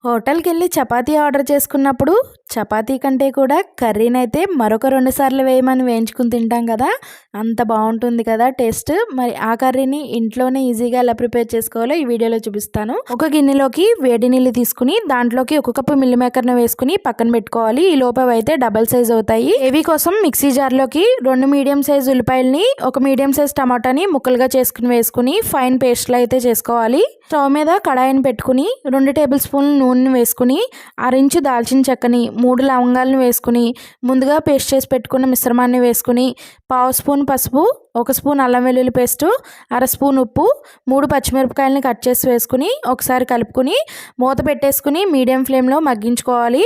హోటల్‌కెళ్ళి chapati order చేసుకున్నప్పుడు, చపాతీ కంటే కూడా కర్రీనైతే మరొక 2 సార్లు వేయమని వేయించుకొని తింటాం కదా! అంత బావుంటుంది కదా టేస్ట్. మరి ఆ కర్రీని ఇంట్లోనే ఈజీగా ఎలా ప్రిపేర్ చేసుకోవాలో ఈ వీడియోలో చూపిస్తాను. ఒక గిన్నెలోకి వేడి నీళ్ళు తీసుకుని, దాంట్లోకి ఒక కప్పు మిల్ మేకర్‌ని వేసుకుని పక్కన పెట్టుకోవాలి. ఈ లోపు అవైతే డబల్ సైజ్ అవుతాయి. గ్రేవీ కోసం మిక్సీ జార్‌లోకి 2 మీడియం సైజ్ ఉల్లిపాయలని, ఒక మీడియం సైజ్ టమాటాని ముక్కలుగా వేసుకుని ఫైన్ పేస్ట్‌లా అయితే చేసుకోవాలి. స్టవ్ మీద కడాయిని పెట్టుకుని 2 టేబుల్ స్పూన్ల నూనె వేసుకుని, అరించు దాల్చిన చెక్కని, 3 లవంగాలను వేసుకుని, ముందుగా పేస్ట్ చేసి పెట్టుకున్న మిశ్రమాన్ని వేసుకుని, పావు స్పూన్ పసుపు, 1 స్పూన్ అల్లం వెల్లుల్లి పేస్టు, అర స్పూన్ ఉప్పు, 3 పచ్చిమిరపకాయలని కట్ చేసి వేసుకుని ఒకసారి కలుపుకుని మూత పెట్టేసుకుని మీడియం ఫ్లేమ్లో మగ్గించుకోవాలి.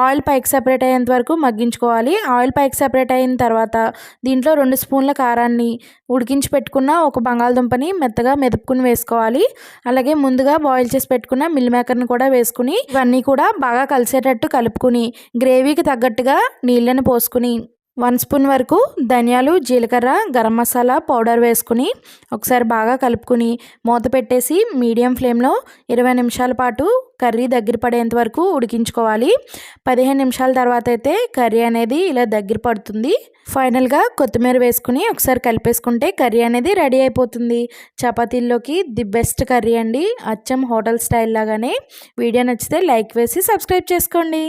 ఆయిల్ పైకి సెపరేట్ అయ్యేంత వరకు మగ్గించుకోవాలి. ఆయిల్ పైకి సెపరేట్ అయిన తర్వాత దీంట్లో 2 స్పూన్ల కారాన్ని, ఉడికించి పెట్టుకున్న ఒక బంగాళదుంపని మెత్తగా మెదుపుకుని వేసుకోవాలి. అలాగే ముందుగా బాయిల్ చేసి పెట్టుకున్న మిల్ మేకర్ని కూడా వేసుకుని ఇవన్నీ కూడా బాగా కలిసేటట్టు కలుపుకుని గ్రేవీకి తగ్గట్టుగా నీళ్ళని పోసుకుని 1 స్పూన్ వరకు ధనియాలు, జీలకర్ర, గరం మసాలా పౌడర్ వేసుకుని ఒకసారి బాగా కలుపుకుని మూత పెట్టేసి మీడియం ఫ్లేమ్లో 20 నిమిషాల పాటు కర్రీ దగ్గర పడేంత వరకు ఉడికించుకోవాలి. 15 నిమిషాల తర్వాత అయితే కర్రీ అనేది ఇలా దగ్గర పడుతుంది. ఫైనల్గా కొత్తిమీర వేసుకుని ఒకసారి కలిపేసుకుంటే కర్రీ అనేది రెడీ అయిపోతుంది. చపాతీల్లోకి ది బెస్ట్ కర్రీ అండి, అచ్చం హోటల్ స్టైల్ లాగానే. వీడియో నచ్చితే లైక్ వేసి సబ్స్క్రైబ్ చేసుకోండి.